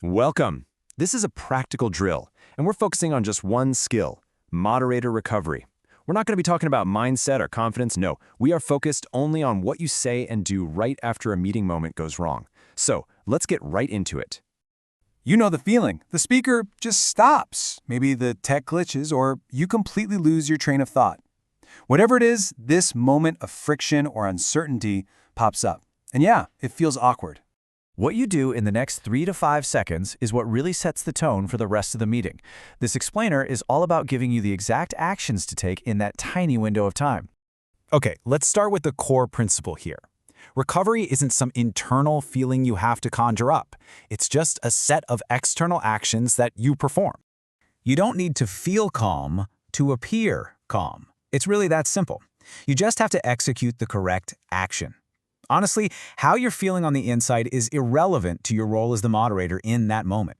Welcome. This is a practical drill, and we're focusing on just one skill, moderator recovery. We're not going to be talking about mindset or confidence. No, we are focused only on what you say and do right after a meeting moment goes wrong. So let's get right into it. You know the feeling. The speaker just stops. Maybe the tech glitches or you completely lose your train of thought. Whatever it is, this moment of friction or uncertainty pops up. And yeah, it feels awkward. What you do in the next 3 to 5 seconds is what really sets the tone for the rest of the meeting. This explainer is all about giving you the exact actions to take in that tiny window of time. Okay, let's start with the core principle here. Recovery isn't some internal feeling you have to conjure up. It's just a set of external actions that you perform. You don't need to feel calm to appear calm. It's really that simple. You just have to execute the correct action. Honestly, how you're feeling on the inside is irrelevant to your role as the moderator in that moment.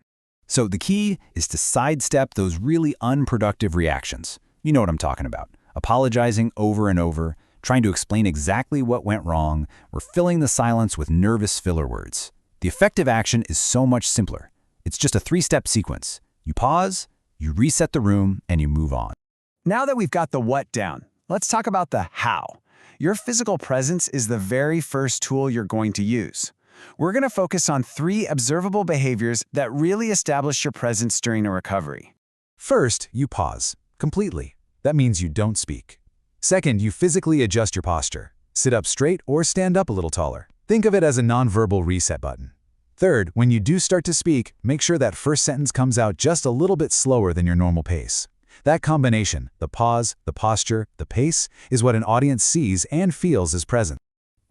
So the key is to sidestep those really unproductive reactions. You know what I'm talking about. Apologizing over and over, trying to explain exactly what went wrong, or filling the silence with nervous filler words. The effective action is so much simpler. It's just a 3-step sequence. You pause, you reset the room, and you move on. Now that we've got the what down, let's talk about the how. Your physical presence is the very first tool you're going to use. We're going to focus on 3 observable behaviors that really establish your presence during a recovery. First, you pause completely. That means you don't speak. Second, you physically adjust your posture. Sit up straight or stand up a little taller. Think of it as a nonverbal reset button. Third, when you do start to speak, make sure that first sentence comes out just a little bit slower than your normal pace. That combination, the pause, the posture, the pace, is what an audience sees and feels as present.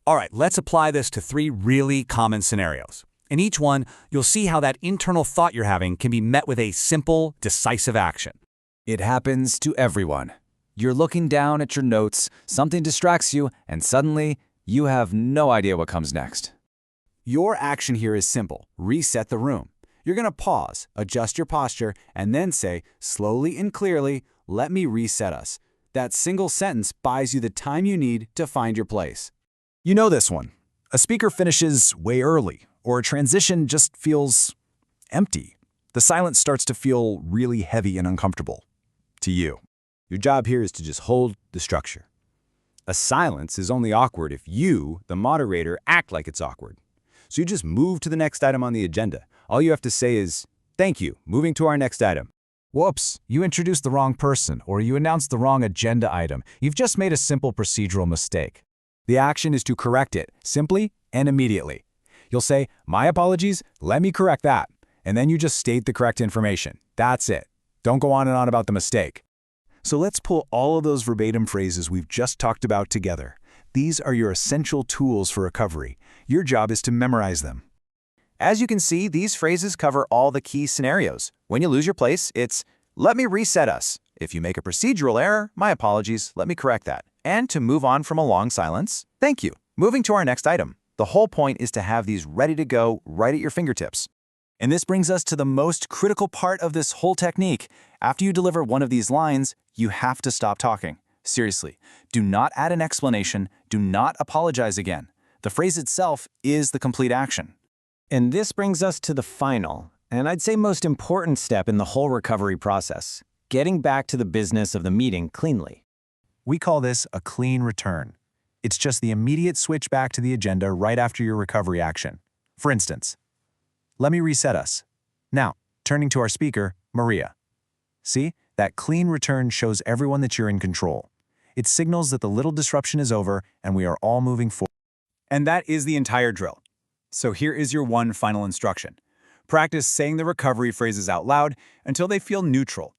All right, let's apply this to 3 really common scenarios. In each one, you'll see how that internal thought you're having can be met with a simple, decisive action. It happens to everyone. You're looking down at your notes, something distracts you, and suddenly, you have no idea what comes next. Your action here is simple. Reset the room. You're going to pause, adjust your posture, and then say, slowly and clearly, let me reset us. That single sentence buys you the time you need to find your place. You know this one. A speaker finishes way early, or a transition just feels empty. The silence starts to feel really heavy and uncomfortable. To you. Your job here is to just hold the structure. A silence is only awkward if you, the moderator, act like it's awkward. So you just move to the next item on the agenda. All you have to say is, thank you, moving to our next item. Whoops, you introduced the wrong person or you announced the wrong agenda item. You've just made a simple procedural mistake. The action is to correct it, simply and immediately. You'll say, my apologies, let me correct that. And then you just state the correct information. That's it. Don't go on and on about the mistake. So let's pull all of those verbatim phrases we've just talked about together. These are your essential tools for recovery. Your job is to memorize them. As you can see, these phrases cover all the key scenarios. When you lose your place, it's, let me reset us. If you make a procedural error, my apologies, let me correct that. And to move on from a long silence, thank you. Moving to our next item. The whole point is to have these ready to go right at your fingertips. And this brings us to the most critical part of this whole technique. After you deliver one of these lines, you have to stop talking. Seriously, do not add an explanation, do not apologize again. The phrase itself is the complete action. And this brings us to the final, and I'd say most important step in the whole recovery process, getting back to the business of the meeting cleanly. We call this a clean return. It's just the immediate switch back to the agenda right after your recovery action. For instance, let me reset us. Now, turning to our speaker, Maria. See, that clean return shows everyone that you're in control. It signals that the little disruption is over and we are all moving forward. And that is the entire drill. So here is your one final instruction. Practice saying the recovery phrases out loud until they feel neutral,